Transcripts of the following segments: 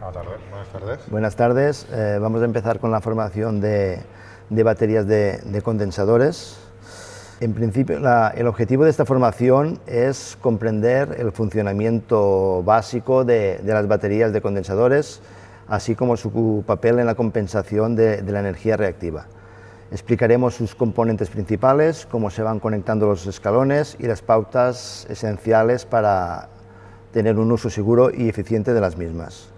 Buenas tardes. Buenas tardes. Vamos a empezar con la formación de baterías de condensadores. En principio, el objetivo de esta formación es comprender el funcionamiento básico de las baterías de condensadores, así como su papel en la compensación de la energía reactiva. Explicaremos sus componentes principales, cómo se van conectando los escalones y las pautas esenciales para tener un uso seguro y eficiente de las mismas.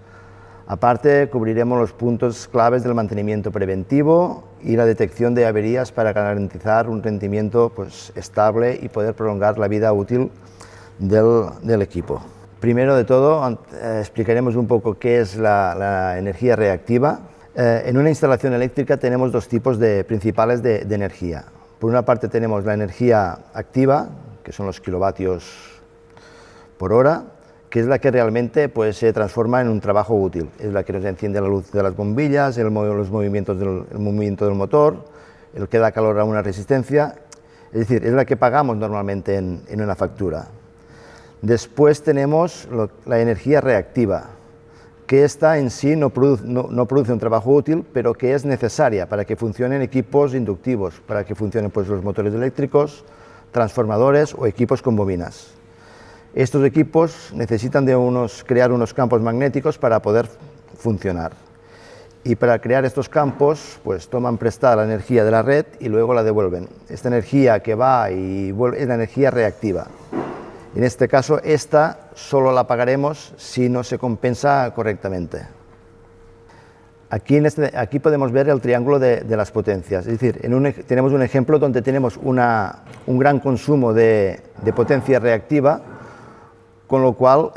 Aparte, cubriremos los puntos claves del mantenimiento preventivo y la detección de averías para garantizar un rendimiento estable y poder prolongar la vida útil del equipo. Primero de todo, explicaremos un poco qué es la energía reactiva. En una instalación eléctrica tenemos dos tipos principales de energía. Por una parte tenemos la energía activa, que son los kilovatios por hora, que es la que realmente se transforma en un trabajo útil. Es la que nos enciende la luz de las bombillas, el movimiento del motor, el que da calor a una resistencia, es decir, es la que pagamos normalmente en una factura. Después tenemos la energía reactiva, que esta en sí no produce un trabajo útil, pero que es necesaria para que funcionen equipos inductivos, para que funcionen los motores eléctricos, transformadores o equipos con bobinas. Estos equipos necesitan crear unos campos magnéticos para poder funcionar. Y para crear estos campos, toman prestada la energía de la red y luego la devuelven. Esta energía que va y vuelve es la energía reactiva. En este caso, esta solo la pagaremos si no se compensa correctamente. Aquí podemos ver el triángulo de las potencias, es decir, tenemos un ejemplo donde tenemos un gran consumo de potencia reactiva, con lo cual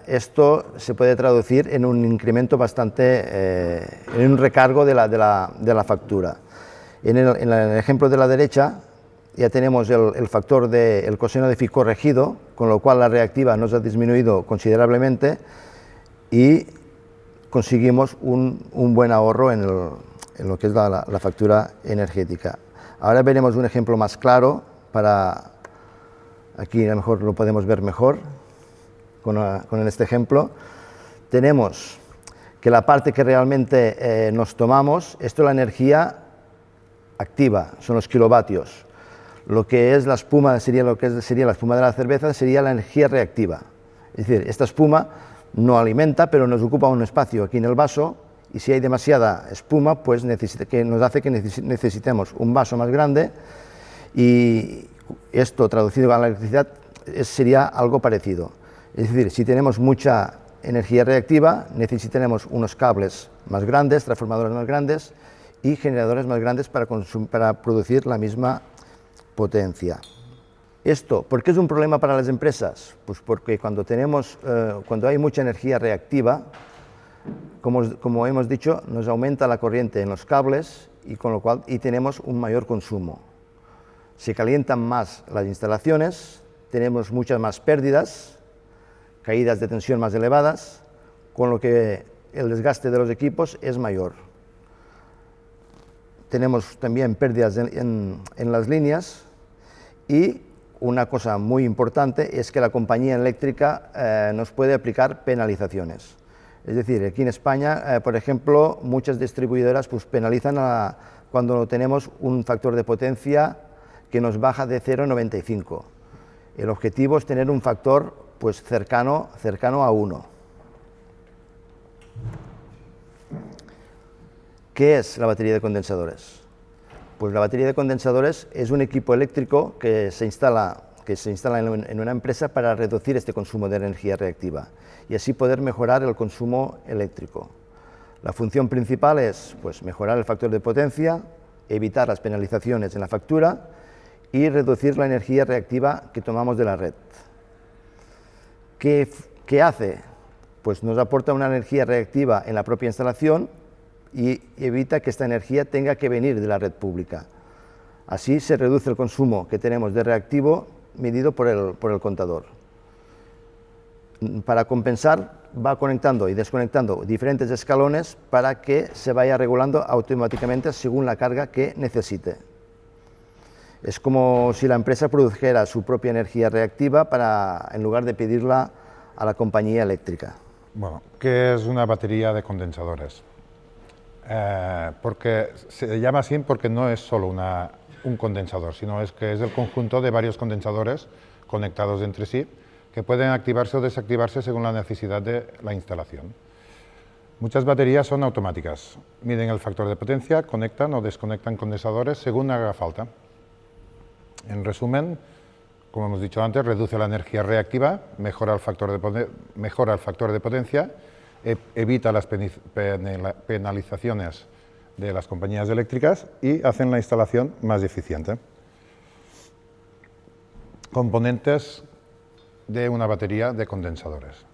esto se puede traducir en un incremento en un recargo de la factura. En el ejemplo de la derecha ya tenemos el factor el coseno de phi corregido, con lo cual la reactiva nos ha disminuido considerablemente y conseguimos un buen ahorro en lo que es la factura energética. Ahora veremos un ejemplo más claro, aquí a lo mejor lo podemos ver mejor con este ejemplo. Tenemos que la parte que realmente nos tomamos, esto es la energía activa, son los kilovatios. Lo que es la espuma, sería la espuma de la cerveza, sería la energía reactiva. Es decir, esta espuma no alimenta, pero nos ocupa un espacio aquí en el vaso, y si hay demasiada espuma, nos hace que necesitemos un vaso más grande, y esto traducido a la electricidad sería algo parecido. Es decir, si tenemos mucha energía reactiva, necesitaremos unos cables más grandes, transformadores más grandes y generadores más grandes para producir la misma potencia. Esto, ¿por qué es un problema para las empresas? Pues porque cuando hay mucha energía reactiva, como hemos dicho, nos aumenta la corriente en los cables y tenemos un mayor consumo. Se calientan más las instalaciones, tenemos muchas más pérdidas, caídas de tensión más elevadas, con lo que el desgaste de los equipos es mayor. Tenemos también pérdidas en las líneas, y una cosa muy importante es que la compañía eléctrica nos puede aplicar penalizaciones. Es decir, aquí en España, por ejemplo, muchas distribuidoras penalizan cuando tenemos un factor de potencia que nos baja de 0,95. El objetivo es tener un factor cercano a 1. ¿Qué es la batería de condensadores? Pues la batería de condensadores es un equipo eléctrico que se instala en una empresa para reducir este consumo de energía reactiva y así poder mejorar el consumo eléctrico. La función principal es mejorar el factor de potencia, evitar las penalizaciones en la factura y reducir la energía reactiva que tomamos de la red. ¿Qué hace? Pues nos aporta una energía reactiva en la propia instalación y evita que esta energía tenga que venir de la red pública. Así se reduce el consumo que tenemos de reactivo medido por el contador. Para compensar, va conectando y desconectando diferentes escalones para que se vaya regulando automáticamente según la carga que necesite. Es como si la empresa produjera su propia energía reactiva en lugar de pedirla a la compañía eléctrica. Bueno, ¿qué es una batería de condensadores? Porque se llama así porque no es solo un condensador, sino que es el conjunto de varios condensadores conectados entre sí que pueden activarse o desactivarse según la necesidad de la instalación. Muchas baterías son automáticas, miden el factor de potencia, conectan o desconectan condensadores según haga falta. En resumen, como hemos dicho antes, reduce la energía reactiva, mejora el factor de potencia, evita las penalizaciones de las compañías eléctricas y hacen la instalación más eficiente. Componentes de una batería de condensadores.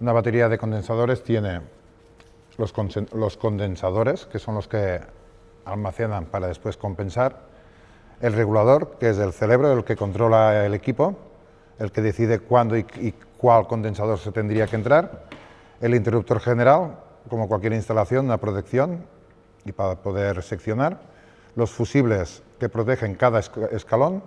Una batería de condensadores tiene los condensadores, que son los que almacenan para después compensar, el regulador, que es el cerebro, el que controla el equipo, el que decide cuándo y cuál condensador se tendría que entrar, el interruptor general, como cualquier instalación, una protección y para poder seccionar, los fusibles que protegen cada escalón.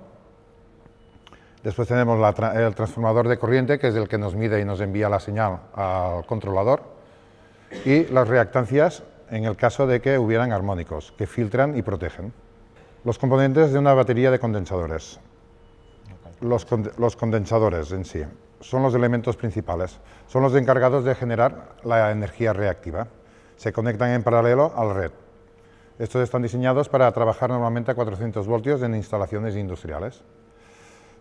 Después tenemos el transformador de corriente, que es el que nos mide y nos envía la señal al controlador, y las reactancias en el caso de que hubieran armónicos, que filtran y protegen. Los componentes de una batería de condensadores. Los condensadores en sí son los elementos principales, son los encargados de generar la energía reactiva. Se conectan en paralelo a la red. Estos están diseñados para trabajar normalmente a 400 voltios en instalaciones industriales.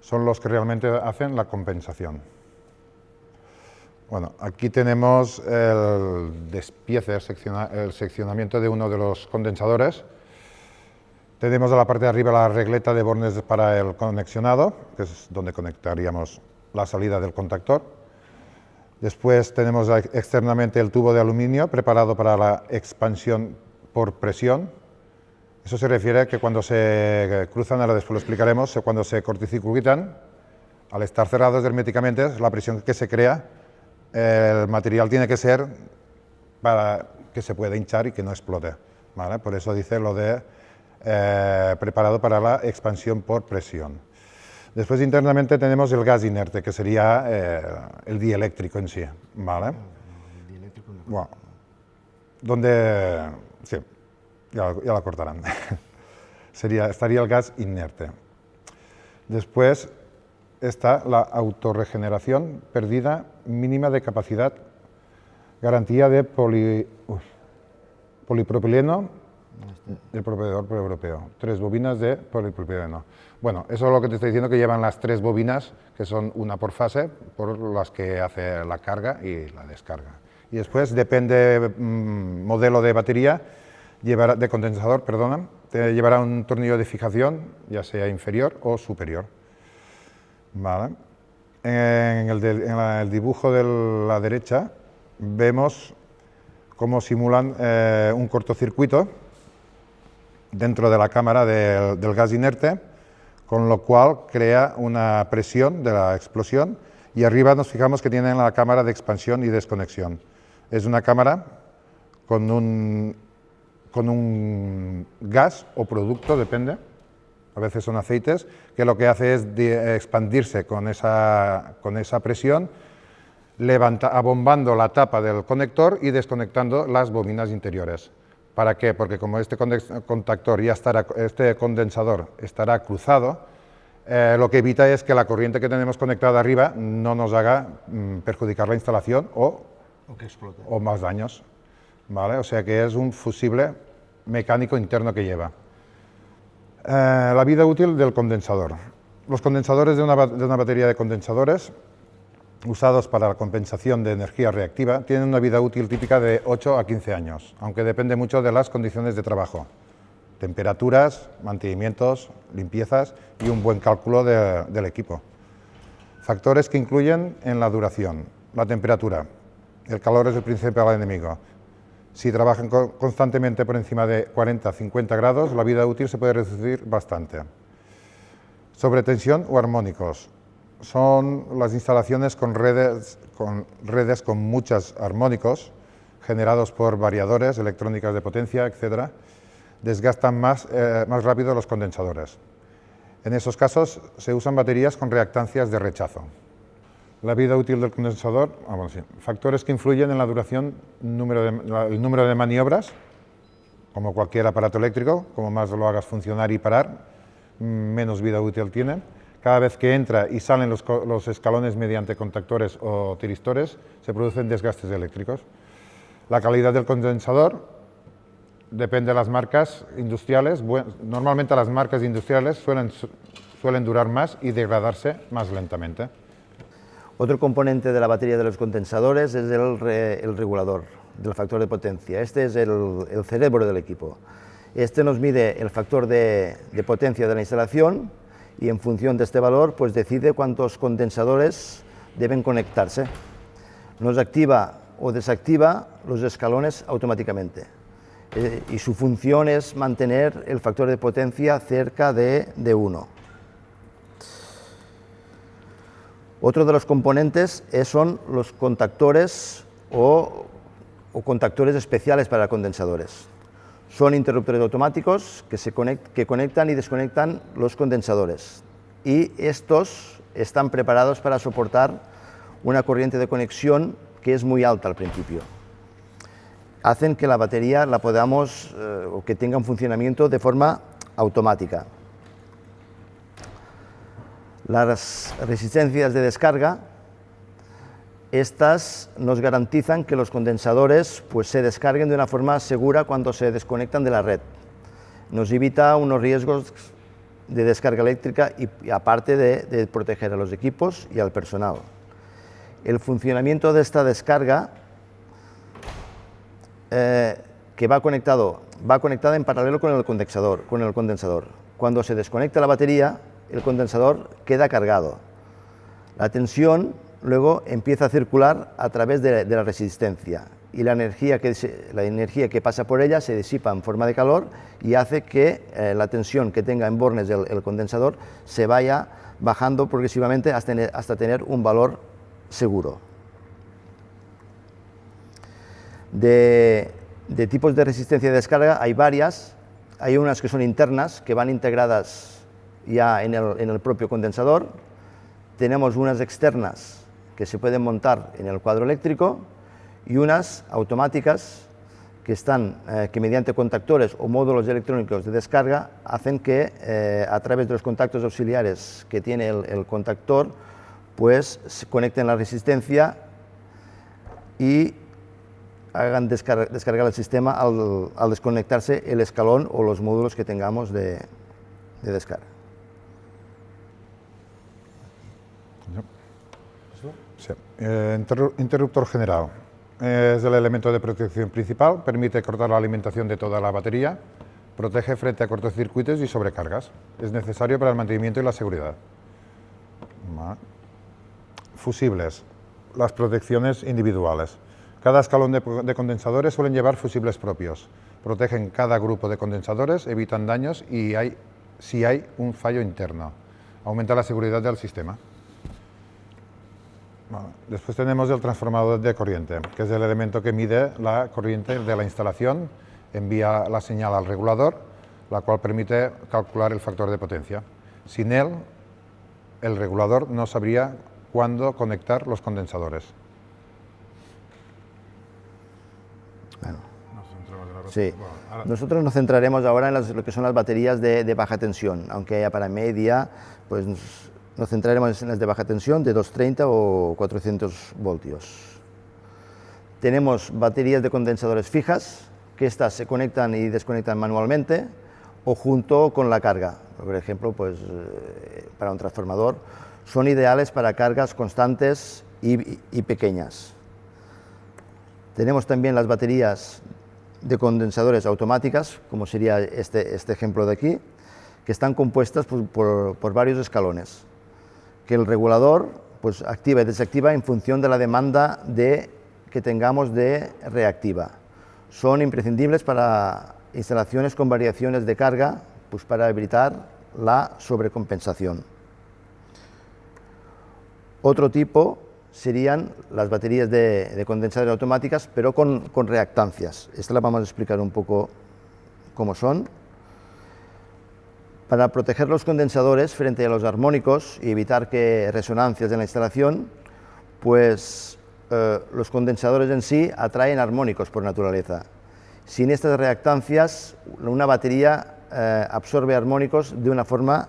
Son los que realmente hacen la compensación. Bueno, aquí tenemos el despiece, el seccionamiento de uno de los condensadores. Tenemos a la parte de arriba la regleta de bornes para el conexionado, que es donde conectaríamos la salida del contactor. Después tenemos externamente el tubo de aluminio preparado para la expansión por presión. Eso se refiere a que cuando se cruzan, ahora después lo explicaremos, cuando se cortocircuitan, al estar cerrados herméticamente, la presión que se crea, el material tiene que ser para que se pueda hinchar y que no explote, ¿vale? Por eso dice lo de preparado para la expansión por presión. Después internamente tenemos el gas inerte, que sería el dieléctrico en sí, ¿vale? Bueno, donde, sí, ya la cortarán. Estaría el gas inerte. Después está la autorregeneración, pérdida mínima de capacidad, garantía de polipropileno, del proveedor europeo. 3 bobinas de polipropileno. Bueno, eso es lo que te estoy diciendo, que llevan las 3 bobinas, que son una por fase, por las que hace la carga y la descarga. Y después, depende modelo de batería, de condensador, perdona, te llevará un tornillo de fijación, ya sea inferior o superior. Vale. En el dibujo de la derecha vemos cómo simulan un cortocircuito dentro de la cámara del gas inerte, con lo cual crea una presión de la explosión, y arriba nos fijamos que tienen la cámara de expansión y desconexión. Es una cámara con un gas o producto, depende, a veces son aceites, que lo que hace es expandirse con esa presión, abombando la tapa del conector y desconectando las bobinas interiores. ¿Para qué? Porque como este condensador estará cruzado, lo que evita es que la corriente que tenemos conectada arriba no nos haga perjudicar la instalación o que explote. O más daños, ¿vale? O sea que es un fusible mecánico interno que lleva. La vida útil del condensador. Los condensadores de una batería de condensadores usados para la compensación de energía reactiva tienen una vida útil típica de 8 a 15 años, aunque depende mucho de las condiciones de trabajo, temperaturas, mantenimientos, limpiezas y un buen cálculo del equipo. Factores que incluyen en la duración: la temperatura. El calor es el principal enemigo. Si trabajan constantemente por encima de 40-50 grados, la vida útil se puede reducir bastante. Sobretensión o armónicos. Son las instalaciones con redes con muchos armónicos generados por variadores, electrónicas de potencia, etc. Desgastan más rápido los condensadores. En esos casos se usan baterías con reactancias de rechazo. La vida útil del condensador, sí. Factores que influyen en la duración, el número de maniobras, como cualquier aparato eléctrico, como más lo hagas funcionar y parar, menos vida útil tiene. Cada vez que entra y salen los escalones mediante contactores o tiristores, se producen desgastes eléctricos. La calidad del condensador depende de las marcas industriales. Normalmente las marcas industriales suelen durar más y degradarse más lentamente. Otro componente de la batería de los condensadores es el regulador del factor de potencia. Este es el cerebro del equipo. Este nos mide el factor de potencia de la instalación y en función de este valor pues decide cuántos condensadores deben conectarse. Nos activa o desactiva los escalones automáticamente y su función es mantener el factor de potencia cerca de 1. Otro de los componentes son los contactores o contactores especiales para condensadores. Son interruptores automáticos que conectan y desconectan los condensadores y estos están preparados para soportar una corriente de conexión que es muy alta al principio. Hacen que la batería la podamos o que tenga un funcionamiento de forma automática. Las resistencias de descarga, estas nos garantizan que los condensadores pues, se descarguen de una forma segura cuando se desconectan de la red. Nos evita unos riesgos de descarga eléctrica y aparte de proteger a los equipos y al personal. El funcionamiento de esta descarga que va conectada en paralelo con el condensador. Cuando se desconecta la batería, el condensador queda cargado. La tensión luego empieza a circular a través de la resistencia y la energía que pasa por ella se disipa en forma de calor y hace que la tensión que tenga en bornes el condensador se vaya bajando progresivamente hasta tener un valor seguro. De tipos de resistencia de descarga hay varias, hay unas que son internas, que van integradas ya en el propio condensador. Tenemos unas externas que se pueden montar en el cuadro eléctrico y unas automáticas que mediante contactores o módulos electrónicos de descarga hacen que a través de los contactos auxiliares que tiene el contactor pues se conecten la resistencia y hagan descargar el sistema al desconectarse el escalón o los módulos que tengamos de descarga. Sí. Interruptor general. Es el elemento de protección principal, permite cortar la alimentación de toda la batería, protege frente a cortocircuitos y sobrecargas. Es necesario para el mantenimiento y la seguridad. Fusibles. Las protecciones individuales. Cada escalón de condensadores suelen llevar fusibles propios. Protegen cada grupo de condensadores, evitan daños y si hay un fallo interno. Aumenta la seguridad del sistema. Después tenemos el transformador de corriente, que es el elemento que mide la corriente de la instalación, envía la señal al regulador, la cual permite calcular el factor de potencia. Sin él, el regulador no sabría cuándo conectar los condensadores. Bueno, sí. Nosotros nos centraremos ahora en lo que son las baterías de baja tensión, aunque haya para media, pues nos centraremos en las de baja tensión de 230 o 400 voltios. Tenemos baterías de condensadores fijas, que estas se conectan y desconectan manualmente o junto con la carga. Por ejemplo, pues, para un transformador son ideales para cargas constantes y pequeñas. Tenemos también las baterías de condensadores automáticas, como sería este ejemplo de aquí, que están compuestas por varios escalones, que el regulador pues, activa y desactiva en función de la demanda que tengamos de reactiva. Son imprescindibles para instalaciones con variaciones de carga, pues, para evitar la sobrecompensación. Otro tipo serían las baterías de condensadores automáticas, pero con reactancias. Esta la vamos a explicar un poco cómo son. Para proteger los condensadores frente a los armónicos y evitar que resonancias en la instalación, Pues los condensadores en sí atraen armónicos por naturaleza. Sin estas reactancias, una batería absorbe armónicos de una forma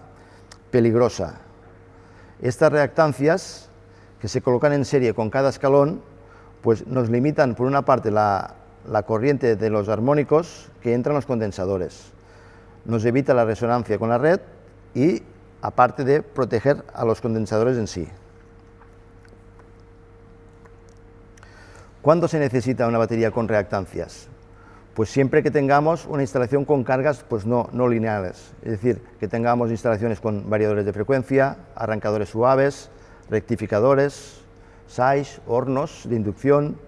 peligrosa. Estas reactancias, que se colocan en serie con cada escalón, pues nos limitan, por una parte, la corriente de los armónicos que entran en los condensadores. Nos evita la resonancia con la red y, aparte de proteger a los condensadores en sí. ¿Cuándo se necesita una batería con reactancias? Pues siempre que tengamos una instalación con cargas pues no lineales, es decir, que tengamos instalaciones con variadores de frecuencia, arrancadores suaves, rectificadores, SAIs, hornos de inducción,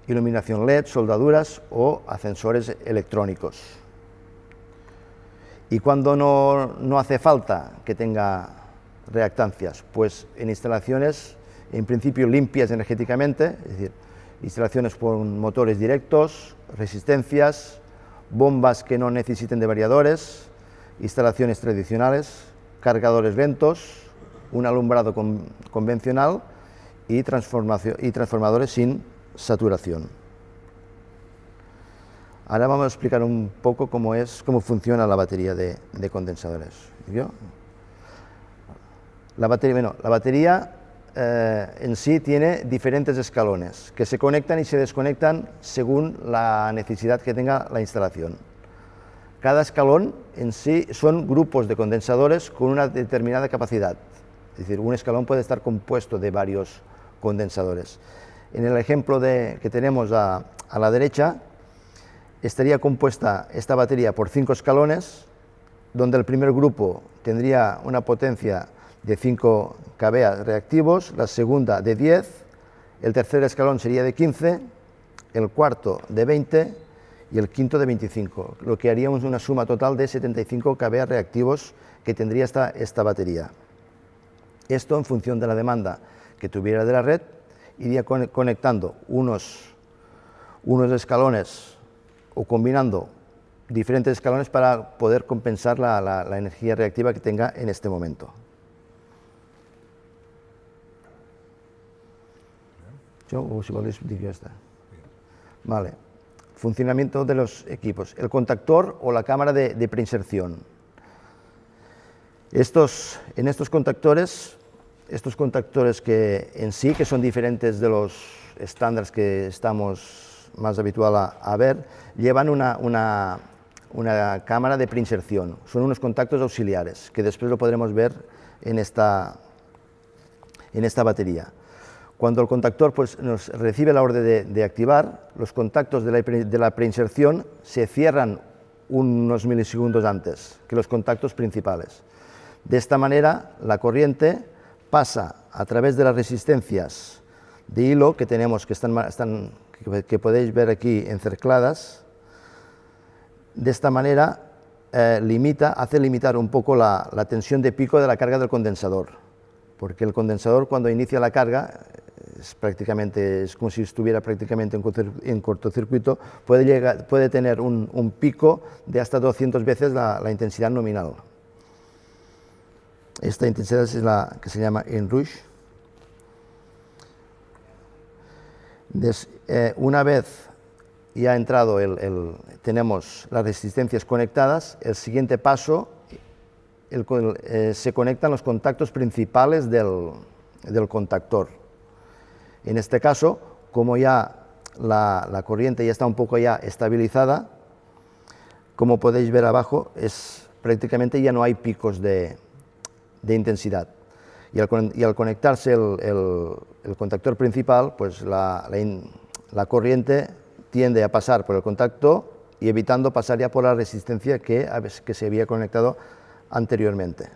iluminación LED, soldaduras o ascensores electrónicos. ¿Y cuándo no hace falta que tenga reactancias? Pues en instalaciones en principio limpias energéticamente, es decir, instalaciones con motores directos, resistencias, bombas que no necesiten de variadores, instalaciones tradicionales, cargadores lentos, un alumbrado convencional y transformadores sin saturación. Ahora vamos a explicar un poco cómo funciona la batería de condensadores. La batería en sí tiene diferentes escalones que se conectan y se desconectan según la necesidad que tenga la instalación. Cada escalón en sí son grupos de condensadores con una determinada capacidad, es decir, un escalón puede estar compuesto de varios condensadores. En el ejemplo que tenemos a la derecha, estaría compuesta esta batería por 5 escalones, donde el primer grupo tendría una potencia de 5 kVA reactivos, la segunda de 10, el tercer escalón sería de 15, el cuarto de 20 y el quinto de 25, lo que haríamos una suma total de 75 kVA reactivos que tendría esta batería. Esto, en función de la demanda que tuviera de la red, iría conectando unos escalones o combinando diferentes escalones para poder compensar la energía reactiva que tenga en este momento. O si podéis decir ya está. Vale. Funcionamiento de los equipos. El contactor o la cámara de preinserción. En estos contactores que en sí que son diferentes de los estándares que estamos más habitual a ver, llevan una cámara de preinserción. Son unos contactos auxiliares que después lo podremos ver en esta batería. Cuando el contactor pues, nos recibe la orden de activar, los contactos de la preinserción se cierran unos milisegundos antes que los contactos principales. De esta manera, la pasa a través de las resistencias de hilo que tenemos, que podéis ver aquí encercladas. De esta manera hace limitar un poco la tensión de pico de la carga del condensador, porque el condensador, cuando inicia la carga, es como si estuviera prácticamente en cortocircuito, puede tener un pico de hasta 200 veces la intensidad nominal. Esta intensidad es la que se llama inrush. Una vez ya entrado tenemos las resistencias conectadas, el siguiente paso se conectan los contactos principales del contactor. En este caso, como ya la corriente ya está un poco ya estabilizada, como podéis ver abajo, prácticamente ya no hay picos de intensidad. Y al conectarse el contactor principal, pues la corriente tiende a pasar por el contacto y evitando pasar ya por la resistencia que se había conectado anteriormente.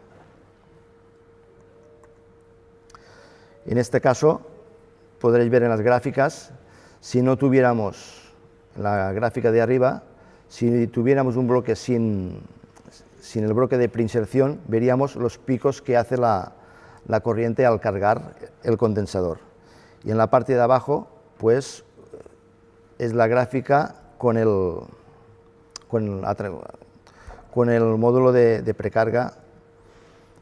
En este caso, podréis ver en las gráficas, si no tuviéramos la gráfica de arriba, si tuviéramos un bloque sin el bloque de preinserción, veríamos los picos que hace la corriente al cargar el condensador. Y en la parte de abajo, pues, es la gráfica con el módulo de precarga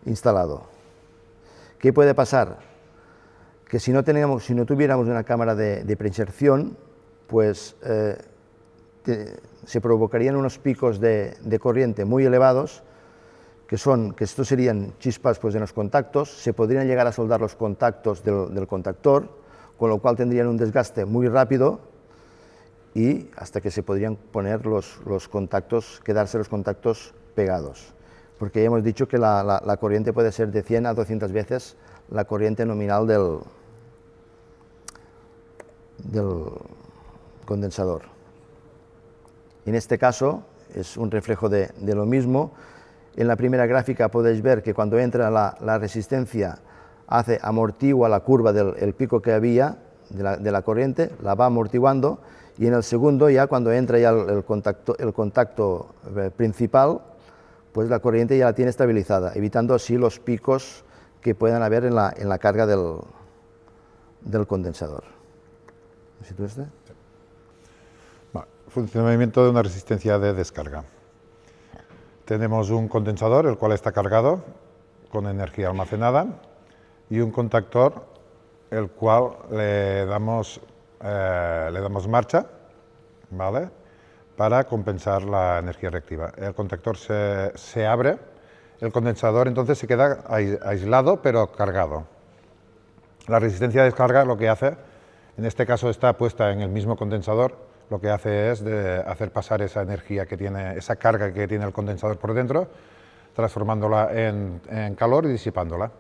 instalado. ¿Qué puede pasar? que si no tuviéramos una cámara de preinserción, pues se provocarían unos picos de corriente muy elevados, que estos serían chispas pues, en los contactos, se podrían llegar a soldar los contactos del contactor, con lo cual tendrían un desgaste muy rápido y hasta que se podrían poner los contactos, quedarse los contactos pegados. Porque ya hemos dicho que la corriente puede ser de 100 a 200 veces la corriente nominal del condensador. En este caso es un reflejo de lo mismo. En la primera gráfica podéis ver que cuando entra la resistencia amortigua la curva del pico que había de la corriente, la va amortiguando, y en el segundo ya cuando entra ya el contacto principal, pues la corriente ya la tiene estabilizada, evitando así los picos que puedan haber en la carga del condensador. Funcionamiento de una resistencia de descarga. Tenemos un condensador, el cual está cargado con energía almacenada, y un contactor, el cual le damos marcha, ¿vale?, para compensar la energía reactiva. El contactor se abre, el condensador entonces se queda aislado pero cargado. La resistencia de descarga lo que hace, en este caso está puesta en el mismo condensador, lo que hace es hacer pasar esa energía que tiene, esa carga que tiene el condensador por dentro, transformándola en calor y disipándola.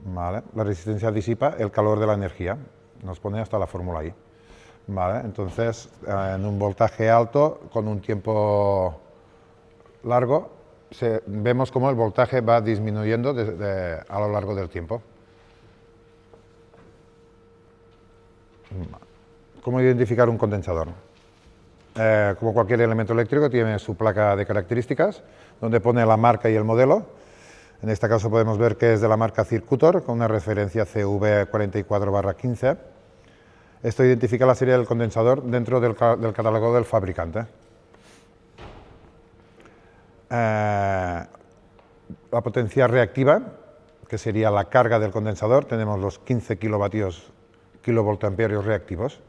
¿Vale? La resistencia disipa el calor de la energía, nos pone hasta la fórmula I. ¿Vale? Entonces, en un voltaje alto, con un tiempo largo, vemos cómo el voltaje va disminuyendo a lo largo del tiempo. ¿Cómo identificar un condensador? Como cualquier elemento eléctrico, tiene su placa de características, donde pone la marca y el modelo. En este caso podemos ver que es de la marca Circutor, con una referencia CV44/15. Esto identifica la serie del condensador dentro del catálogo del fabricante. La potencia reactiva, que sería la carga del condensador, tenemos los 15 kilovoltamperios reactivos,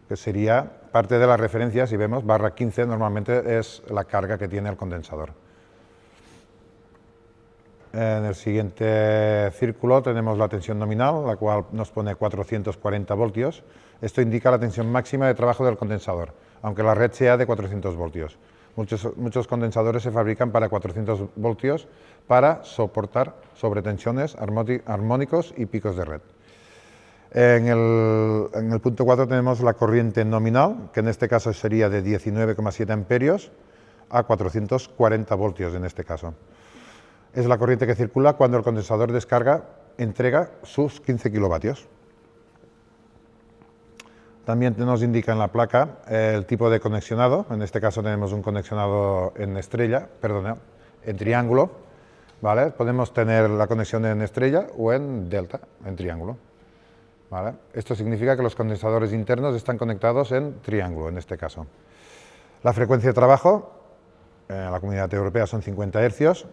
que sería parte de la referencia, si vemos, /15 normalmente es la carga que tiene el condensador. En el siguiente círculo tenemos la tensión nominal, la cual nos pone 440 voltios. Esto indica la tensión máxima de trabajo del condensador, aunque la red sea de 400 voltios. Muchos condensadores se fabrican para 400 voltios para soportar sobretensiones, armónicos y picos de red. En el punto 4 tenemos la corriente nominal, que en este caso sería de 19,7 amperios a 440 voltios en este caso. Es la corriente que circula cuando el condensador entrega sus 15 kilovatios. También nos indica en la placa el tipo de conexionado. En este caso tenemos un conexionado en triángulo, ¿vale? Podemos tener la conexión en estrella o en delta, en triángulo, ¿vale? Esto significa que los condensadores internos están conectados en triángulo, en este caso. La frecuencia de trabajo en la Comunidad Europea son 50 hercios.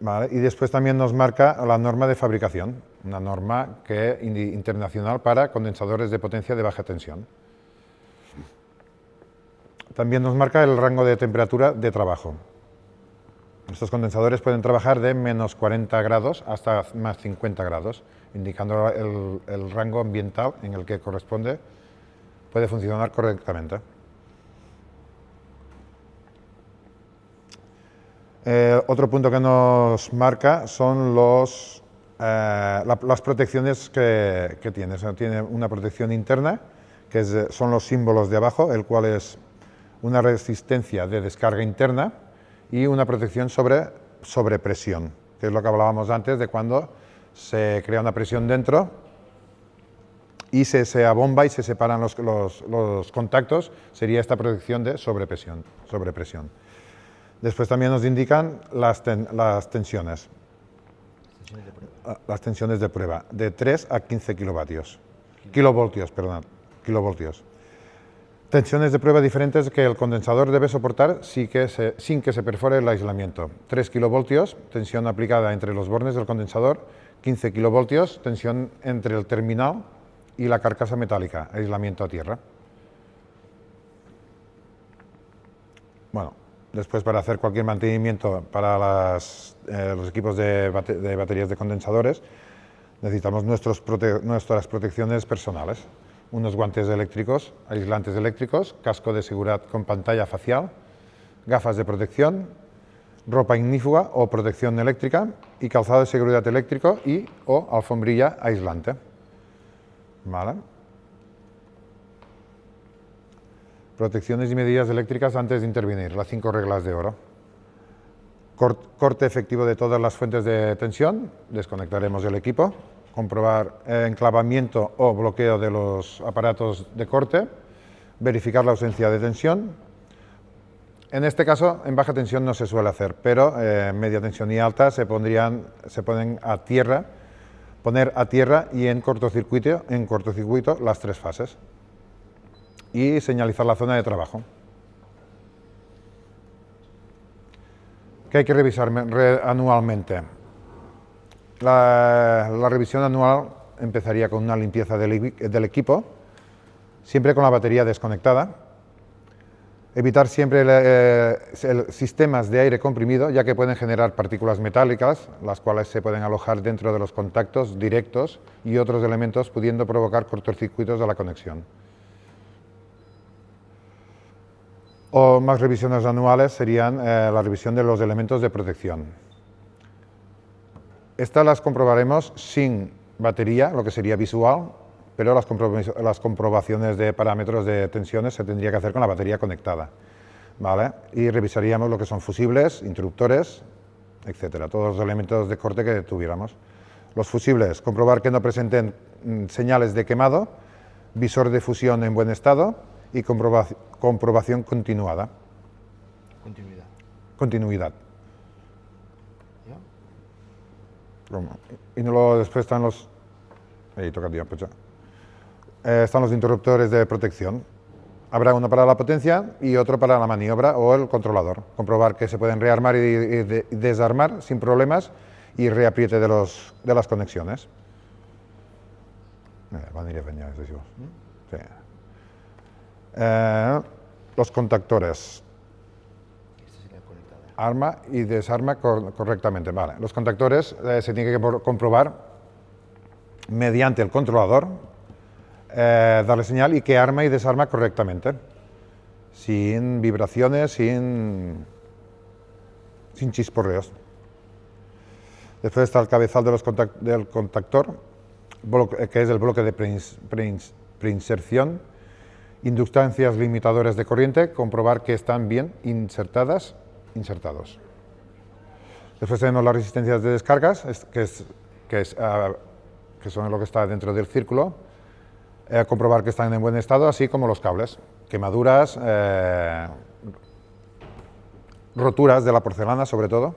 ¿Vale? Y después también nos marca la norma de fabricación, una norma internacional para condensadores de potencia de baja tensión. También nos marca el rango de temperatura de trabajo. Estos condensadores pueden trabajar de menos 40 grados hasta más 50 grados, indicando el rango ambiental en el que puede funcionar correctamente. Otro punto que nos marca son las protecciones que tiene. O sea, tiene una protección interna, que son los símbolos de abajo, el cual es una resistencia de descarga interna y una protección sobre presión, que es lo que hablábamos antes de cuando se crea una presión dentro y se abomba y se separan los contactos, sería esta protección de sobrepresión. Después también nos indican las tensiones. Las tensiones de prueba, de 3 a 15 kilovoltios. Tensiones de prueba diferentes que el condensador debe soportar sin que se perfore el aislamiento. 3 kilovoltios, tensión aplicada entre los bornes del condensador, 15 kilovoltios, tensión entre el terminal y la carcasa metálica, aislamiento a tierra. Bueno, después para hacer cualquier mantenimiento para los equipos de baterías de condensadores necesitamos nuestras protecciones personales, unos guantes eléctricos, aislantes eléctricos, casco de seguridad con pantalla facial, gafas de protección, ropa ignífuga o protección eléctrica y calzado de seguridad eléctrico o alfombrilla aislante. ¿Vale? Protecciones y medidas eléctricas antes de intervenir, las 5 reglas de oro. Corte efectivo de todas las fuentes de tensión, desconectaremos el equipo. Comprobar enclavamiento o bloqueo de los aparatos de corte, verificar la ausencia de tensión. En este caso, en baja tensión no se suele hacer, pero en media tensión y alta se ponen a tierra, poner a tierra y en cortocircuito las 3 fases. Y señalizar la zona de trabajo. ¿Qué hay que revisar anualmente? La revisión anual empezaría con una limpieza del equipo, siempre con la batería desconectada. Evitar siempre sistemas de aire comprimido, ya que pueden generar partículas metálicas, las cuales se pueden alojar dentro de los contactos directos y otros elementos, pudiendo provocar cortocircuitos de la conexión. O más revisiones anuales serían la revisión de los elementos de protección. Estas las comprobaremos sin batería, lo que sería visual, pero las comprobaciones de parámetros de tensiones se tendría que hacer con la batería conectada, ¿vale? Y revisaríamos lo que son fusibles, interruptores, etcétera, todos los elementos de corte que tuviéramos. Los fusibles, comprobar que no presenten señales de quemado, visor de fusión en buen estado y comprobación continuada. Continuidad. Y luego después están los... Ahí toca el pues ya. Están los interruptores de protección. Habrá uno para la potencia y otro para la maniobra o el controlador. Comprobar que se pueden rearmar y desarmar sin problemas y reapriete de las conexiones. Van a ir a sí. Los contactores. Arma y desarma correctamente. Vale. Los contactores se tienen que comprobar mediante el controlador, darle señal y que arma y desarma correctamente, sin vibraciones, sin chisporreos. Después está el cabezal del contactor, que es el bloque de preinserción, inductancias limitadoras de corriente, comprobar que están bien insertados. Después tenemos las resistencias de descargas, que son lo que está dentro del círculo, comprobar que están en buen estado, así como los cables, quemaduras, roturas de la porcelana sobre todo,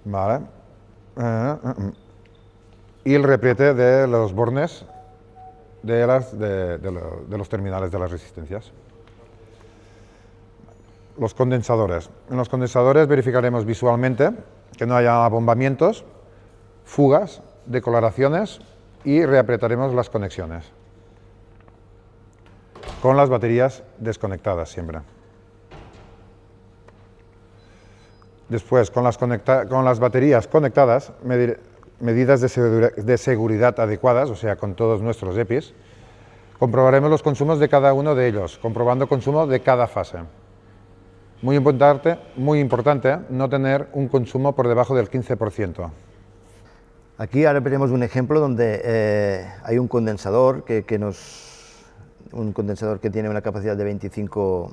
¿vale? Y el reapriete de los bornes de los terminales de las resistencias. Los condensadores. En los condensadores verificaremos visualmente que no haya abombamientos, fugas, decoloraciones y reapretaremos las conexiones con las baterías desconectadas siempre. Después, con las baterías conectadas, medidas de seguridad adecuadas, o sea, con todos nuestros EPIs, comprobaremos los consumos de cada uno de ellos, comprobando consumo de cada fase. Muy importante no tener un consumo por debajo del 15%. Aquí ahora veremos un ejemplo donde hay un condensador que tiene una capacidad de 25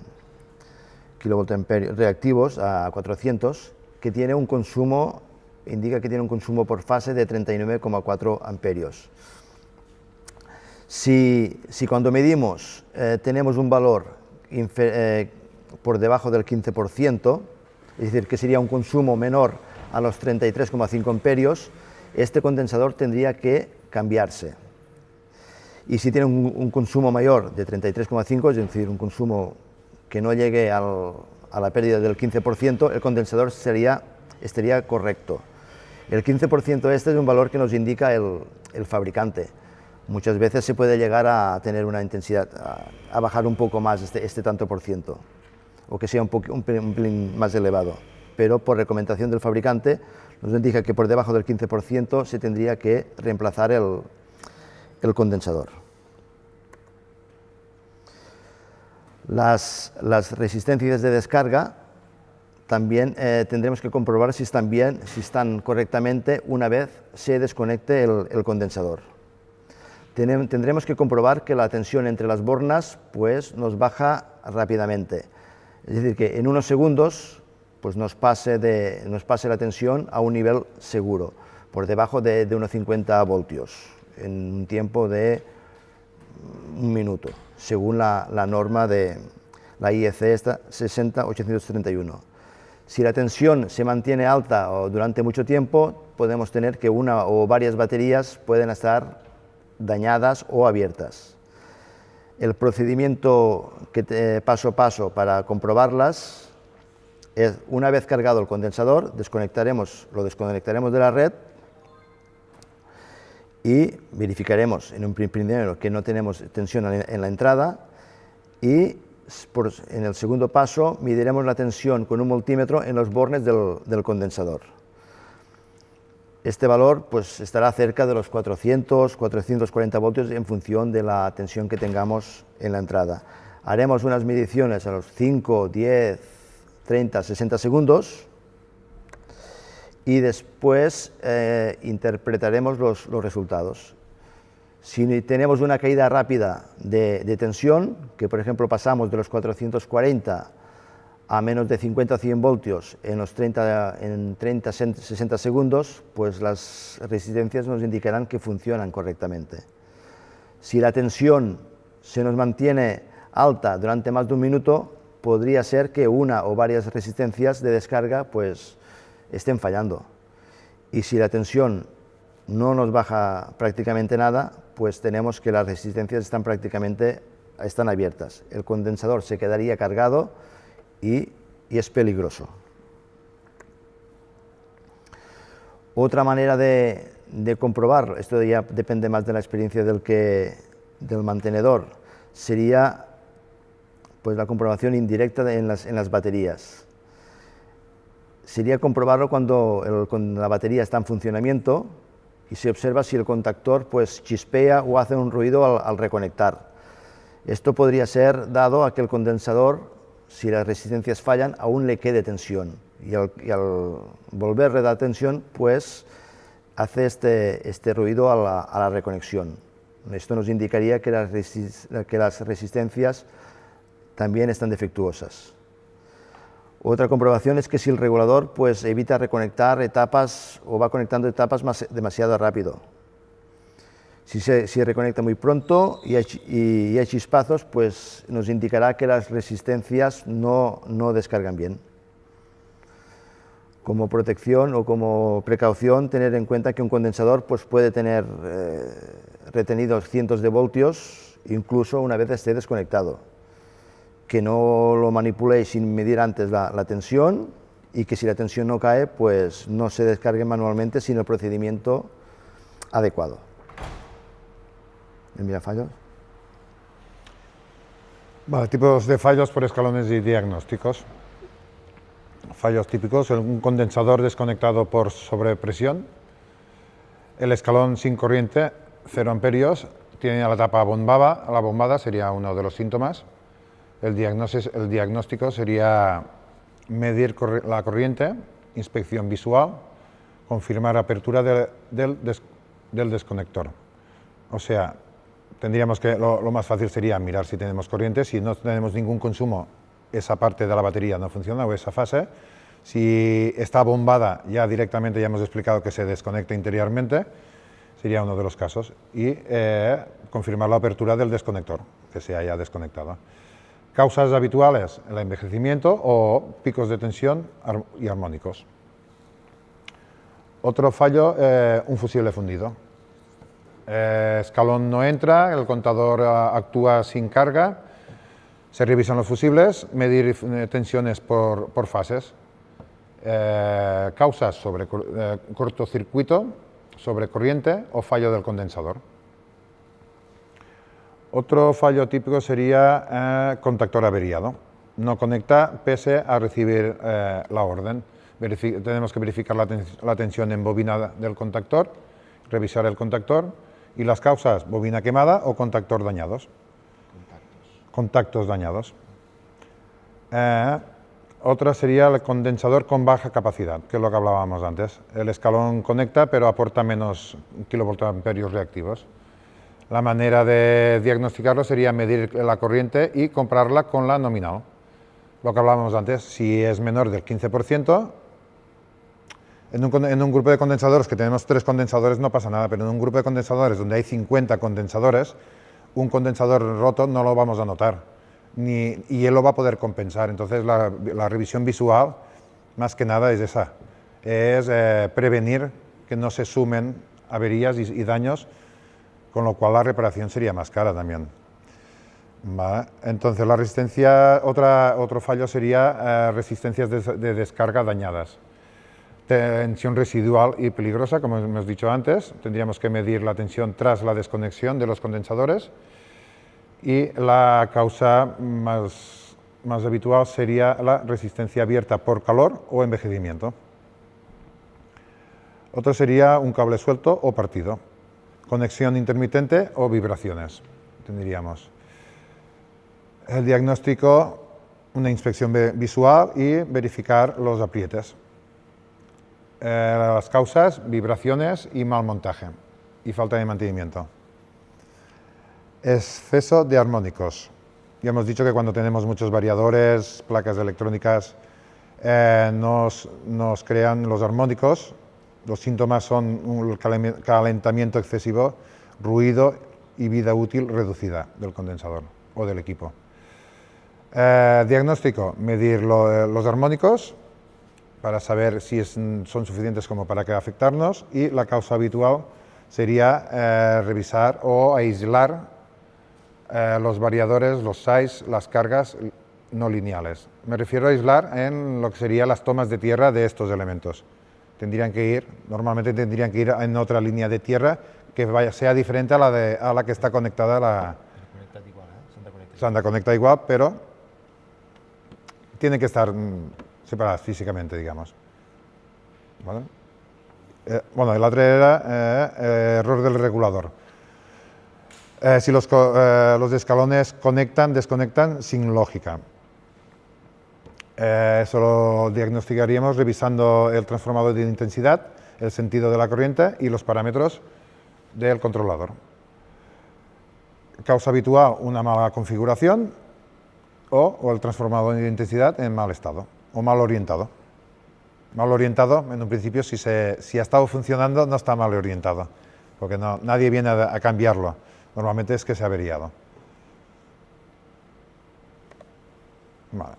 kilovoltamperios reactivos a 400, que tiene un consumo, indica que tiene un consumo por fase de 39,4 amperios. Si cuando medimos tenemos un valor por debajo del 15%, es decir, que sería un consumo menor a los 33,5 amperios, este condensador tendría que cambiarse. Y si tiene un consumo mayor de 33,5, es decir, un consumo que no llegue a la pérdida del 15%, el condensador estaría correcto. El 15% este es un valor que nos indica el fabricante. Muchas veces se puede llegar a tener una intensidad, a bajar un poco más este tanto por ciento, o que sea un pelín más elevado. Pero por recomendación del fabricante nos indica que por debajo del 15% se tendría que reemplazar el condensador. Las resistencias de descarga también tendremos que comprobar si están correctamente una vez se desconecte el condensador. Tendremos que comprobar que la tensión entre las bornas pues, nos baja rápidamente. Es decir, que en unos segundos pues, nos pase la tensión a un nivel seguro, por debajo de unos 50 voltios, en un tiempo de un minuto, según la norma de la IEC 60831. Si la tensión se mantiene alta o durante mucho tiempo, podemos tener que una o varias baterías pueden estar dañadas o abiertas. El procedimiento paso a paso para comprobarlas es, una vez cargado el condensador, lo desconectaremos de la red y verificaremos en un primero que no tenemos tensión en la entrada y en el segundo paso mediremos la tensión con un multímetro en los bornes del condensador. Este valor pues, estará cerca de los 440 voltios en función de la tensión que tengamos en la entrada. Haremos unas mediciones a los 5, 10, 30, 60 segundos y después interpretaremos los resultados. Si tenemos una caída rápida de tensión, que por ejemplo pasamos de los 440 a menos de 50 o 100 voltios en 30-60 segundos, pues las resistencias nos indicarán que funcionan correctamente. Si la tensión se nos mantiene alta durante más de un minuto, podría ser que una o varias resistencias de descarga pues, estén fallando. Y si la tensión no nos baja prácticamente nada, pues tenemos que las resistencias están abiertas. El condensador se quedaría cargado y es peligroso. Otra manera de comprobar, esto ya depende más de la experiencia del mantenedor, sería pues, la comprobación indirecta en las baterías. Sería comprobarlo cuando la batería está en funcionamiento y se observa si el contactor pues, chispea o hace un ruido al reconectar. Esto podría ser dado a que el condensador, si las resistencias fallan, aún le quede tensión y al volver a dar tensión, pues hace este ruido a la reconexión. Esto nos indicaría que las resistencias también están defectuosas. Otra comprobación es que si el regulador pues, evita reconectar etapas o va conectando etapas demasiado rápido. Si reconecta muy pronto y hay chispazos, pues nos indicará que las resistencias no descargan bien. Como protección o como precaución, tener en cuenta que un condensador pues, puede tener retenidos cientos de voltios, incluso una vez esté desconectado. Que no lo manipuléis sin medir antes la tensión y que si la tensión no cae, pues no se descargue manualmente sin el procedimiento adecuado. Mira, fallos. Vale, tipos de fallos por escalones y diagnósticos. Fallos típicos: un condensador desconectado por sobrepresión, el escalón sin corriente, 0 amperios, tiene la tapa bombada sería uno de los síntomas. El diagnóstico sería medir la corriente, inspección visual, confirmar apertura del desconector. O sea, tendríamos que, lo más fácil sería mirar si tenemos corriente. Si no tenemos ningún consumo, esa parte de la batería no funciona, o esa fase. Si está bombada, ya directamente ya hemos explicado que se desconecta interiormente, sería uno de los casos. Y confirmar la apertura del desconector, que se haya desconectado. Causas habituales: el envejecimiento o picos de tensión y armónicos. Otro fallo, un fusible fundido. Escalón no entra, el contador actúa sin carga, se revisan los fusibles, medir tensiones por fases. causas sobre cortocircuito, sobre corriente o fallo del condensador. Otro fallo típico sería contactor averiado. No conecta pese a recibir la orden. Tenemos que verificar la tensión en bobina del contactor, revisar el contactor y las causas: bobina quemada o contactor dañados. Contactos dañados. Otra sería el condensador con baja capacidad, que es lo que hablábamos antes. El escalón conecta, pero aporta menos kilovoltamperios reactivos. La manera de diagnosticarlo sería medir la corriente y compararla con la nominal. Lo que hablábamos antes, si es menor del 15%, en un grupo de condensadores que tenemos 3 condensadores no pasa nada, pero en un grupo de condensadores donde hay 50 condensadores, un condensador roto no lo vamos a notar, y él lo va a poder compensar. Entonces la revisión visual, más que nada, es esa, es prevenir que no se sumen averías y daños, con lo cual la reparación sería más cara también. Vale. Entonces la resistencia, otro fallo sería resistencias de descarga dañadas. Tensión residual y peligrosa, como hemos dicho antes. Tendríamos que medir la tensión tras la desconexión de los condensadores. Y la causa más habitual sería la resistencia abierta por calor o envejecimiento. Otro sería un cable suelto o partido. Conexión intermitente o vibraciones, tendríamos. El diagnóstico, una inspección visual y verificar los aprietes. Las causas: vibraciones y mal montaje y falta de mantenimiento. Exceso de armónicos. Ya hemos dicho que cuando tenemos muchos variadores, placas electrónicas, nos crean los armónicos. Los síntomas son un calentamiento excesivo, ruido y vida útil reducida del condensador o del equipo. Diagnóstico: medir los armónicos para saber si son suficientes como para que afectarnos, y la causa habitual sería revisar o aislar los variadores, los size, las cargas no lineales. Me refiero a aislar en lo que serían las tomas de tierra de estos elementos. Normalmente tendrían que ir en otra línea de tierra que sea diferente a la que está conectada a la... Conectat igual, S'han de conectar igual, pero tienen que estar separadas físicamente, digamos. ¿Vale? Bueno, el otro era error del regulador. Si los escalones conectan, desconectan sin lógica. Eso lo diagnosticaríamos revisando el transformador de intensidad, el sentido de la corriente y los parámetros del controlador. Causa habitual: una mala configuración o el transformador de intensidad en mal estado o mal orientado. Mal orientado, en un principio, si ha estado funcionando, no está mal orientado, porque nadie viene a cambiarlo. Normalmente es que se ha averiado. Vale.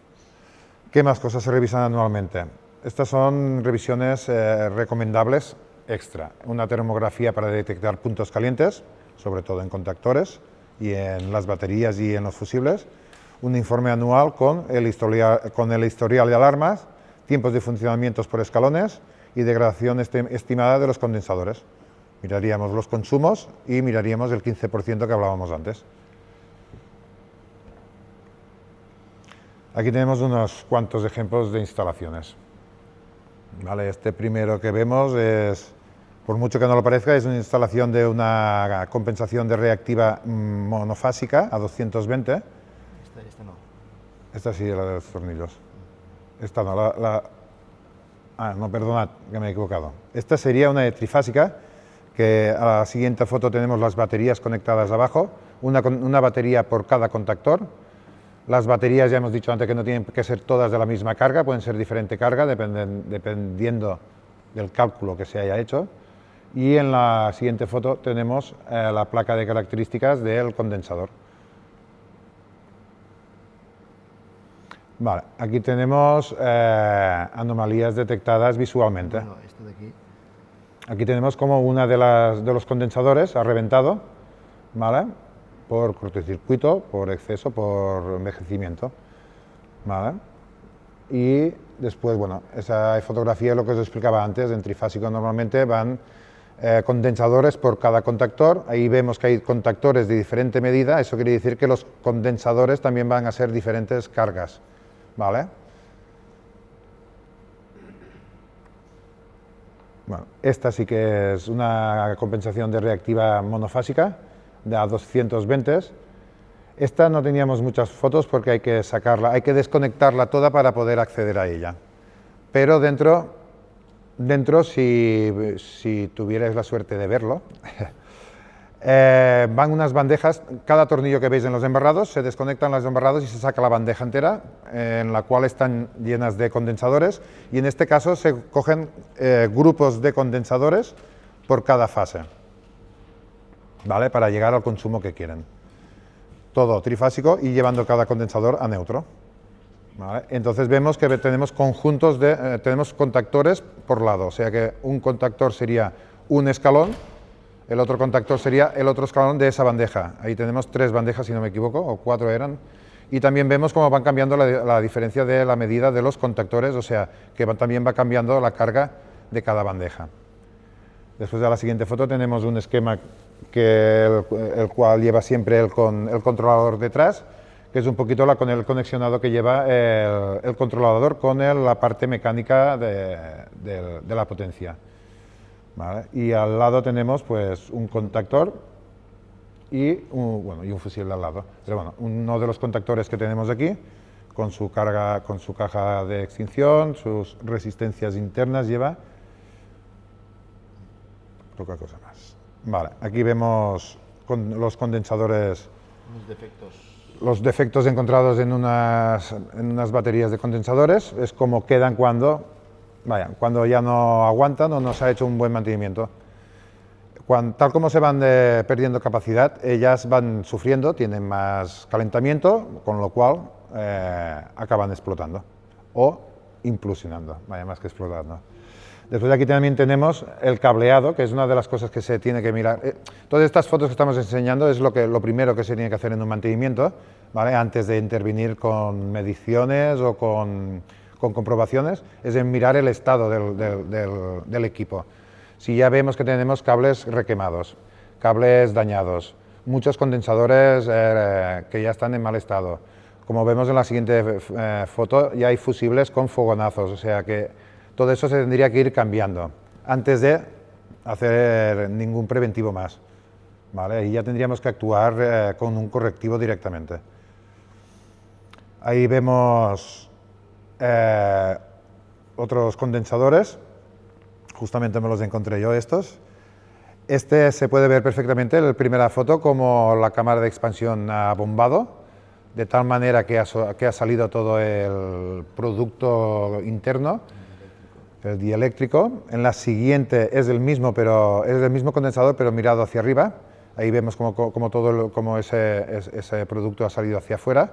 ¿Qué más cosas se revisan anualmente? Estas son revisiones recomendables extra. Una termografía para detectar puntos calientes, sobre todo en contactores y en las baterías y en los fusibles. Un informe anual con el historial de alarmas, tiempos de funcionamiento por escalones y degradación estimada de los condensadores. Miraríamos los consumos y miraríamos el 15% que hablábamos antes. Aquí tenemos unos cuantos ejemplos de instalaciones. Vale, este primero que vemos es, por mucho que no lo parezca, es una instalación de una compensación de reactiva monofásica a 220. Esta no. Esta sí, la de los tornillos. Esta no, no, perdonad, que me he equivocado. Esta sería una trifásica, que a la siguiente foto tenemos las baterías conectadas abajo, una batería por cada contactor. Las baterías, ya hemos dicho antes que no tienen que ser todas de la misma carga, pueden ser diferente carga dependiendo del cálculo que se haya hecho. Y en la siguiente foto tenemos la placa de características del condensador. Vale, aquí tenemos anomalías detectadas visualmente. No, esto de aquí. Aquí tenemos como una de los condensadores ha reventado, ¿vale? Por cortocircuito, por exceso, por envejecimiento, ¿vale? y después, bueno, esa fotografía es lo que os explicaba antes. En trifásico normalmente van condensadores por cada contactor. Ahí vemos que hay contactores de diferente medida. Eso quiere decir que los condensadores también van a ser diferentes cargas, ¿vale? Bueno, esta sí que es una compensación de reactiva monofásica de a 220. Esta no teníamos muchas fotos porque hay que sacarla, hay que desconectarla toda para poder acceder a ella. Pero dentro si tuvierais la suerte de verlo, van unas bandejas, cada tornillo que veis en los embarrados, se desconectan los embarrados y se saca la bandeja entera, en la cual están llenas de condensadores, y en este caso se cogen grupos de condensadores por cada fase, ¿vale? Para llegar al consumo que quieren. Todo trifásico y llevando cada condensador a neutro. ¿Vale? Entonces vemos que tenemos conjuntos de, tenemos contactores por lado, o sea que un contactor sería un escalón, el otro contactor sería el otro escalón de esa bandeja. Ahí tenemos 3 bandejas, si no me equivoco, o 4 eran. Y también vemos cómo van cambiando la diferencia de la medida de los contactores, o sea que también va cambiando la carga de cada bandeja. Después de la siguiente foto tenemos un esquema el cual lleva siempre el controlador detrás, que es un poquito con el conexionado que lleva el controlador con la parte mecánica de la potencia. ¿Vale? Y al lado tenemos pues un contactor y un fusible al lado. Pero bueno, uno de los contactores que tenemos aquí, con su carga, con su caja de extinción, sus resistencias internas lleva. Poca cosa más. Vale, aquí vemos los condensadores. Los defectos encontrados en unas baterías de condensadores, es como quedan cuando ya no aguantan o no se ha hecho un buen mantenimiento. Tal como se van perdiendo capacidad, ellas van sufriendo, tienen más calentamiento, con lo cual acaban explotando o implosionando, más que explotando. Después aquí también tenemos el cableado, que es una de las cosas que se tiene que mirar. Todas estas fotos que estamos enseñando es lo primero que se tiene que hacer en un mantenimiento, ¿vale? Antes de intervenir con mediciones o con comprobaciones, es en mirar el estado del equipo. Si ya vemos que tenemos cables requemados, cables dañados, muchos condensadores que ya están en mal estado. Como vemos en la siguiente foto, ya hay fusibles con fogonazos, o sea que todo eso se tendría que ir cambiando antes de hacer ningún preventivo más, ¿vale? Y ya tendríamos que actuar con un correctivo directamente. Ahí vemos otros condensadores, justamente me los encontré yo estos. Este se puede ver perfectamente en la primera foto como la cámara de expansión ha bombado, de tal manera que ha salido todo el producto interno, el dieléctrico. En la siguiente es el mismo condensador, pero mirado hacia arriba. Ahí vemos como ese producto ha salido hacia afuera.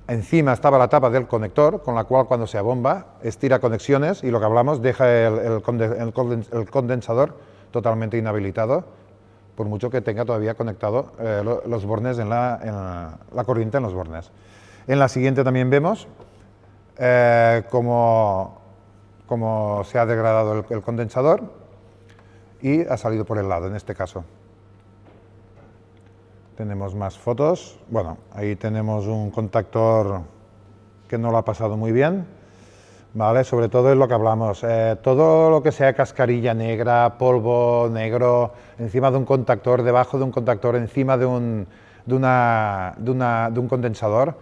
Encima estaba la tapa del conector, con la cual cuando se abomba estira conexiones y lo que hablamos deja el condensador totalmente inhabilitado, por mucho que tenga todavía conectado los bornes la corriente en los bornes. En la siguiente también vemos cómo se ha degradado el condensador y ha salido por el lado, en este caso. Tenemos más fotos. Bueno, ahí tenemos un contactor que no lo ha pasado muy bien, ¿vale? Sobre todo es lo que hablamos. Todo lo que sea cascarilla negra, polvo negro, encima de un contactor, debajo de un contactor, encima de un condensador,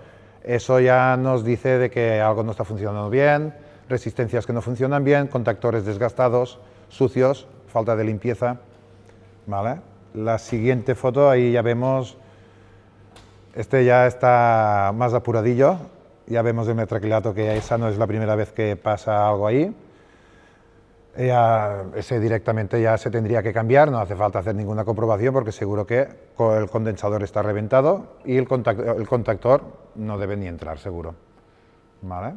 eso ya nos dice de que algo no está funcionando bien, resistencias que no funcionan bien, contactores desgastados, sucios, falta de limpieza, ¿vale? La siguiente foto, ahí ya vemos, este ya está más apuradillo, ya vemos el metraquilato que esa no es la primera vez que pasa algo ahí. Ese directamente ya se tendría que cambiar, no hace falta hacer ninguna comprobación porque seguro que el condensador está reventado y el contactor no debe ni entrar, seguro, ¿vale?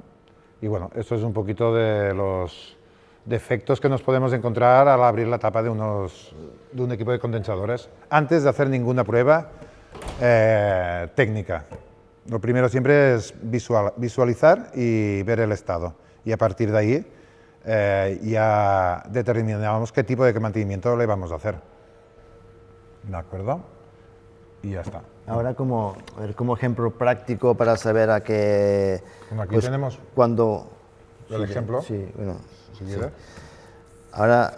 Y bueno, esto es un poquito de los defectos que nos podemos encontrar al abrir la tapa de un equipo de condensadores antes de hacer ninguna prueba técnica, Lo primero siempre es visualizar y ver el estado. Y a partir de ahí ya determinamos qué tipo de mantenimiento le vamos a hacer. ¿De acuerdo? Y ya está. Ahora como ejemplo práctico para saber a qué... Bueno, aquí tenemos cuando... el ejemplo. Sí, bueno. Si quieres. Ahora,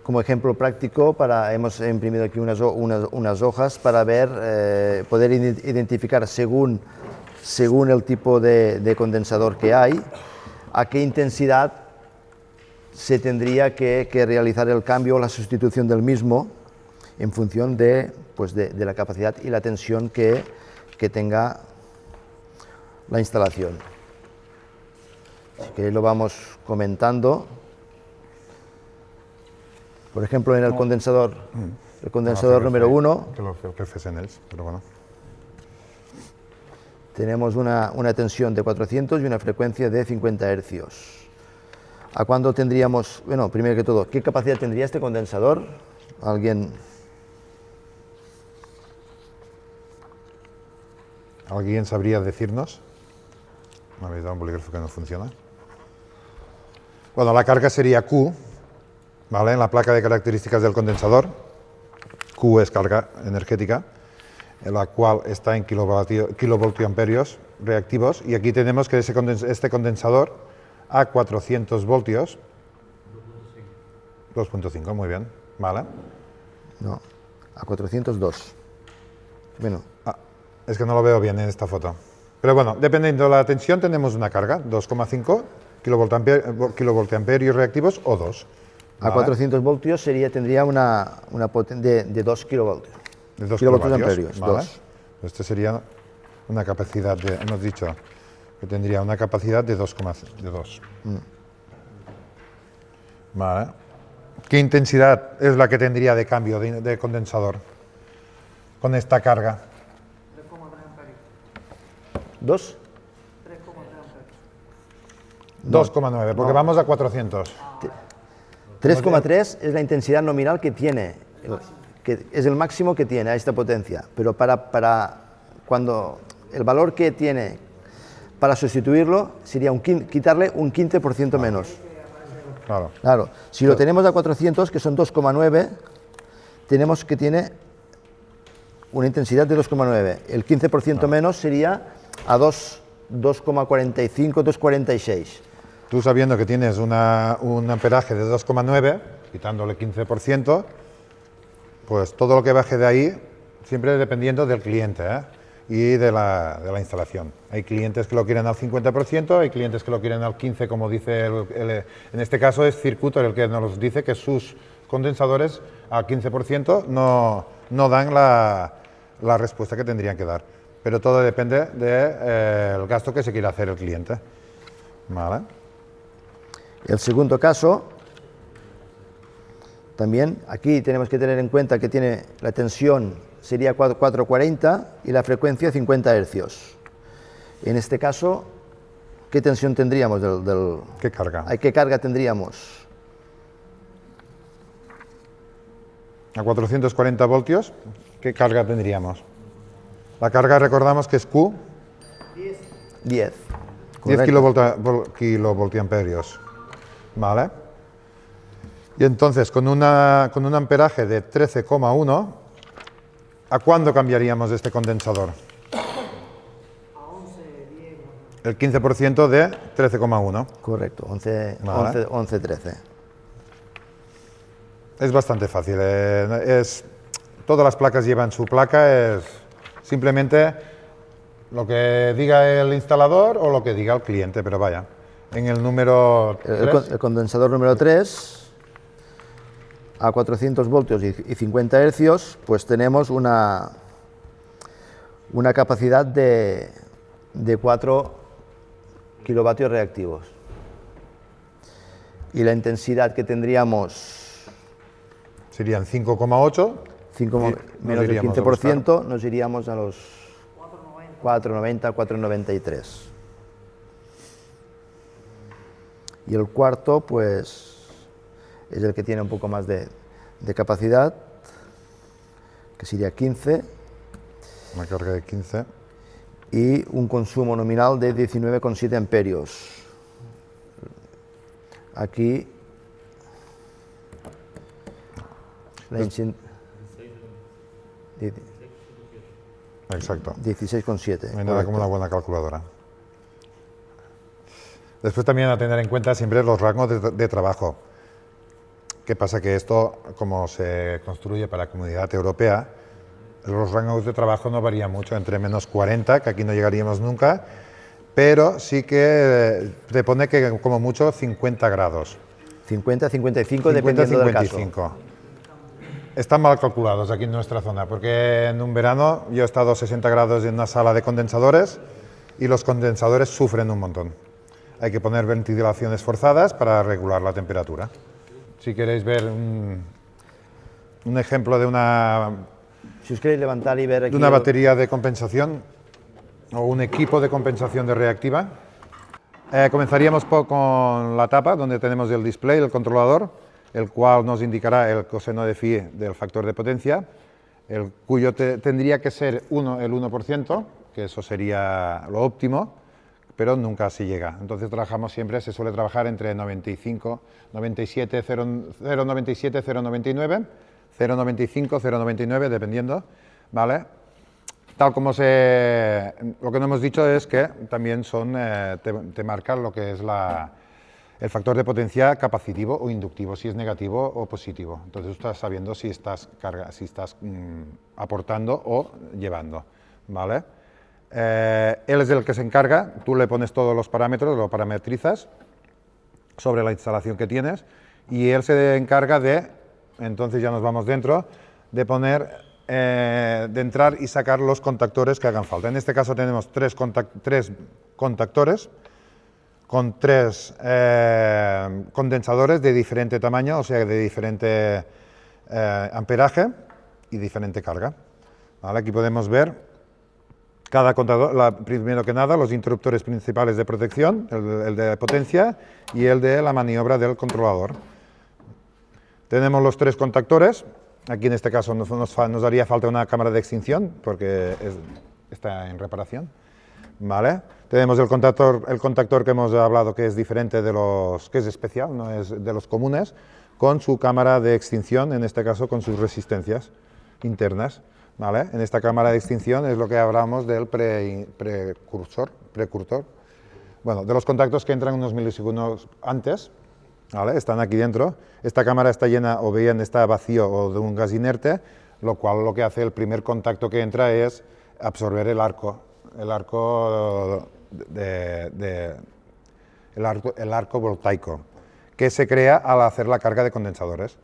como ejemplo práctico, hemos imprimido aquí unas hojas para ver, poder identificar según el tipo de condensador que hay, a qué intensidad se tendría que realizar el cambio o la sustitución del mismo en función de la capacidad y la tensión que tenga la instalación. Si queréis lo vamos comentando. Por ejemplo, en el condensador número 1 que fes en ells, pero bueno. tenemos una tensión de 400 y una frecuencia de 50 hercios. ¿A cuándo tendríamos, bueno, primero que todo, qué capacidad tendría este condensador? ¿Alguien sabría decirnos? Me habéis dado un bolígrafo que no funciona. Bueno, la carga sería Q, ¿vale? En la placa de características del condensador. Q es carga energética, en la cual está en kilovoltiamperios reactivos. Y aquí tenemos que este condensador a 400 voltios. 2.5, muy bien, ¿vale? No, a 402. Bueno. Es que no lo veo bien en esta foto. Pero bueno, dependiendo de la tensión tenemos una carga, 2,5 kilovoltiamperios reactivos o 2. ¿Vale? A 400 voltios tendría una potencia de 2 kilovoltios. De 2 kilovoltios, ¿vale? 2. Este sería una capacidad hemos dicho que tendría una capacidad de 2. Vale. ¿Qué intensidad es la que tendría de cambio de condensador con esta carga? 2. 2,9, porque vamos a 400. 3,3 es la intensidad nominal que tiene, que es el máximo que tiene a esta potencia, pero para cuando el valor que tiene para sustituirlo sería quitarle un 15% menos. Claro, si lo tenemos a 400, que son 2,9, tenemos que tiene una intensidad de 2,9. El 15% menos sería a 2,45, 2,46. Tú sabiendo que tienes un amperaje de 2,9, quitándole 15%, pues todo lo que baje de ahí, siempre dependiendo del cliente y de la instalación. Hay clientes que lo quieren al 50%, hay clientes que lo quieren al 15%, como dice en este caso es Circutor el que nos dice que sus condensadores al 15% no dan la respuesta que tendrían que dar. Pero todo depende del gasto que se quiera hacer el cliente. ¿Vale? El segundo caso, también aquí tenemos que tener en cuenta que tiene la tensión sería 440 y la frecuencia 50 hercios. En este caso, ¿qué tensión tendríamos? ¿Qué carga? ¿Qué carga tendríamos? A 440 voltios, ¿qué carga tendríamos? La carga recordamos que es Q. 10 kilovoltiamperios. ¿Vale? Y entonces, con un amperaje de 13,1, ¿a cuándo cambiaríamos este condensador? A 11, 10. El 15% de 13,1. Correcto, 11, 13. Es bastante fácil. Todas las placas llevan su placa, es simplemente lo que diga el instalador o lo que diga el cliente, pero vaya. En el número 3, el condensador número 3, a 400 voltios y 50 hercios, pues tenemos una capacidad de 4 kilovatios reactivos. Y la intensidad que tendríamos serían 5,8. Menos del 15%, nos iríamos a los 4,90, 4,93. Y el cuarto, pues, es el que tiene un poco más de capacidad, que sería 15. Una carga de 15. Y un consumo nominal de 19,7 amperios. Aquí Exacto. 16,7. No hay nada como una buena calculadora. Después también a tener en cuenta siempre los rangos de trabajo. ¿Qué pasa? Que esto, como se construye para la Comunidad Europea, los rangos de trabajo no varían mucho, entre menos 40, que aquí no llegaríamos nunca, pero sí que te pone que como mucho 50 grados. 50, 55, dependiendo del caso. 55. Están mal calculados aquí en nuestra zona, porque en un verano yo he estado a 60 grados en una sala de condensadores y los condensadores sufren un montón. Hay que poner ventilaciones forzadas para regular la temperatura. Si queréis ver un ejemplo de una Si os queréis levantar y ver aquí... de una batería de compensación o un equipo de compensación de reactiva. Comenzaríamos con la tapa donde tenemos el display, el controlador, el cual nos indicará el coseno de phi del factor de potencia, el cuyo tendría que ser el 1%, que eso sería lo óptimo, pero nunca se llega. Entonces trabajamos siempre, se suele trabajar entre 95, 97, 0,97, 0,99, 0,95, 0,99, dependiendo, ¿vale? Tal como lo que no hemos dicho es que también te marcan lo que es el factor de potencia capacitivo o inductivo, si es negativo o positivo. Entonces tú estás sabiendo si estás aportando o llevando, ¿vale? Él es el que se encarga, tú le pones todos los parámetros, lo parametrizas sobre la instalación que tienes y él se encarga de, entonces ya nos vamos dentro, de poner, de entrar y sacar los contactores que hagan falta. En este caso tenemos tres contactores con 3 condensadores de diferente tamaño, o sea, de diferente amperaje y diferente carga. ¿Vale? Aquí podemos ver cada contador, primero que nada, los interruptores principales de protección, el de potencia y el de la maniobra del controlador. Tenemos los 3 contactores. Aquí en este caso nos haría falta una cámara de extinción porque está en reparación. ¿Vale? Tenemos el contactor que hemos hablado, que es diferente que es especial, no es de los comunes, con su cámara de extinción, en este caso con sus resistencias internas. ¿Vale? En esta cámara de extinción es lo que hablamos del precursor, bueno, de los contactos que entran unos milisegundos antes, ¿vale? Están aquí dentro. Esta cámara está llena o bien está vacío o de un gas inerte, lo cual lo que hace el primer contacto que entra es absorber el arco voltaico, que se crea al hacer la carga de condensadores.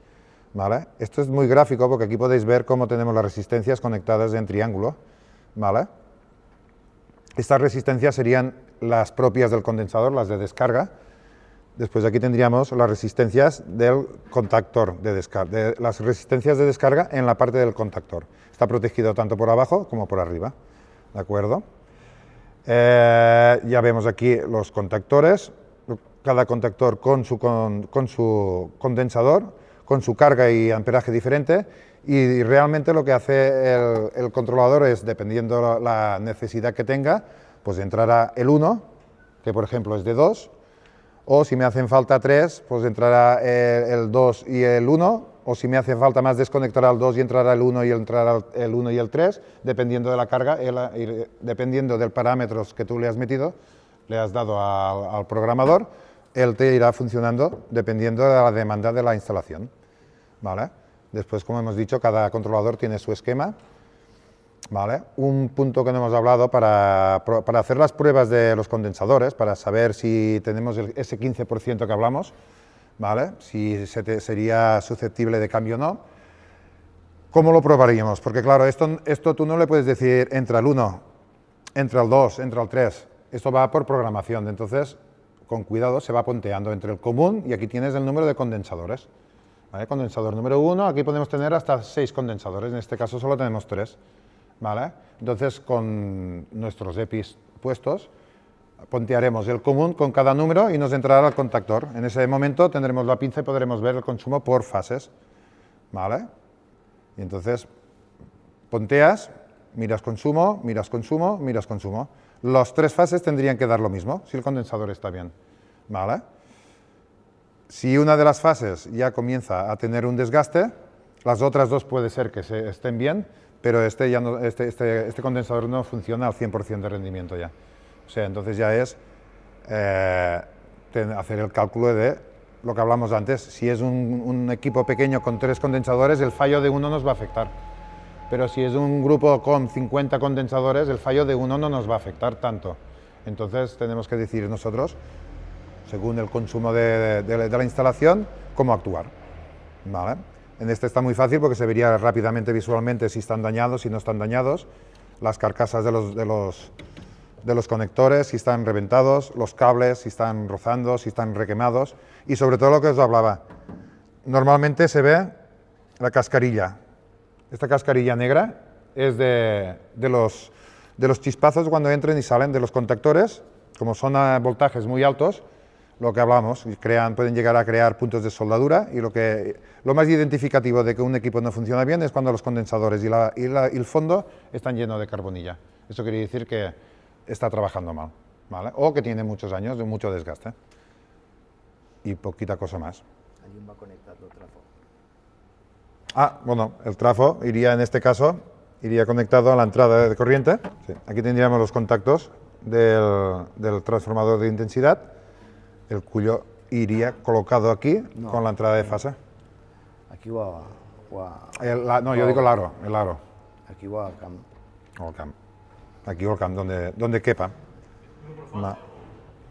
¿Vale? Esto es muy gráfico porque aquí podéis ver cómo tenemos las resistencias conectadas en triángulo. ¿Vale? Estas resistencias serían las propias del condensador, las de descarga. Después aquí tendríamos las resistencias del contactor de descarga, las resistencias de descarga en la parte del contactor. Está protegido tanto por abajo como por arriba. ¿De acuerdo? Ya vemos aquí los contactores, cada contactor con su condensador, con su carga y amperaje diferente, y realmente lo que hace el controlador es, dependiendo la necesidad que tenga, pues entrará el 1, que por ejemplo es de 2, o si me hacen falta 3, pues entrará el 2 y el 1, o si me hace falta más, desconectará el 2 y entrará el 1 y entrará el 1 y el 3, dependiendo de la carga, dependiendo del parámetros que tú le has metido, le has dado al programador, él te irá funcionando dependiendo de la demanda de la instalación. ¿Vale? Después, como hemos dicho, cada controlador tiene su esquema. ¿Vale? Un punto que no hemos hablado para hacer las pruebas de los condensadores, para saber si tenemos ese 15% que hablamos, ¿vale? Si sería susceptible de cambio o no. ¿Cómo lo probaríamos? Porque claro, esto tú no le puedes decir entra el 1, entra el 2, entra el 3. Esto va por programación, entonces con cuidado se va ponteando entre el común y aquí tienes el número de condensadores. ¿Vale? Condensador número 1, aquí podemos tener hasta 6 condensadores, en este caso solo tenemos 3. ¿Vale? Entonces con nuestros EPIs puestos pontearemos el común con cada número y nos entrará el contactor. En ese momento tendremos la pinza y podremos ver el consumo por fases. ¿Vale? Y entonces ponteas, miras consumo, miras consumo, miras consumo. Las tres fases tendrían que dar lo mismo, si el condensador está bien. ¿Vale? Si una de las fases ya comienza a tener un desgaste, las otras dos puede ser que estén bien, pero este condensador no funciona al 100% de rendimiento ya. O sea, entonces ya es hacer el cálculo de lo que hablamos antes. Si es un equipo pequeño con 3 condensadores, el fallo de uno nos va a afectar. Pero si es un grupo con 50 condensadores, el fallo de uno no nos va a afectar tanto. Entonces tenemos que decidir nosotros, según el consumo de la instalación, cómo actuar. ¿Vale? En este está muy fácil porque se vería rápidamente visualmente si están dañados, si no están dañados, las carcasas de los conectores, si están reventados, los cables, si están rozando, si están requemados y sobre todo lo que os hablaba. Normalmente se ve la cascarilla. Esta cascarilla negra es de los chispazos cuando entran y salen de los contactores, como son a voltajes muy altos, lo que hablamos, pueden llegar a crear puntos de soldadura y lo más identificativo de que un equipo no funciona bien es cuando los condensadores y el fondo están llenos de carbonilla. Eso quiere decir que está trabajando mal, ¿vale? O que tiene muchos años de mucho desgaste. Y poquita cosa más. Allí va conectado el trafo. Bueno, el trafo iría en este caso, iría conectado a la entrada de corriente. Sí. Aquí tendríamos los contactos del transformador de intensidad, el cuyo iría colocado aquí con la entrada de fase. Aquí va... yo digo el aro. Aquí va al camp. O el camp. Aquí o el camp, donde quepa.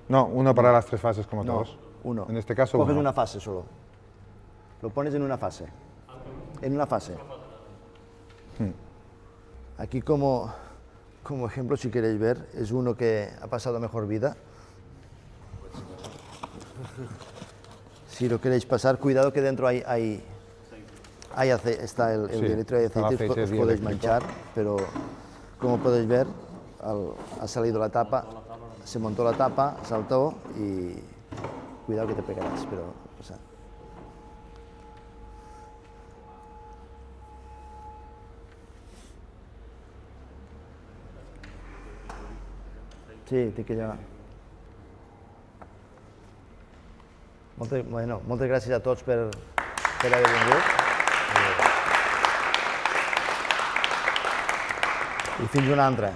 No, uno para las 3 fases como todos. Uno. En este caso coges uno. una fase solo. Lo pones en una fase. En una fase. Aquí como ejemplo, si queréis ver, es uno que ha pasado mejor vida. Si lo queréis pasar, cuidado que dentro está el dielitro de aceite, os podéis manchar, pero como podéis ver, ha salido la tapa, se montó la tapa, saltó y cuidado que te pegarás, pero pasa. Sí, té que ja... Moltes gràcies a tots per haver vingut. I fins una altra.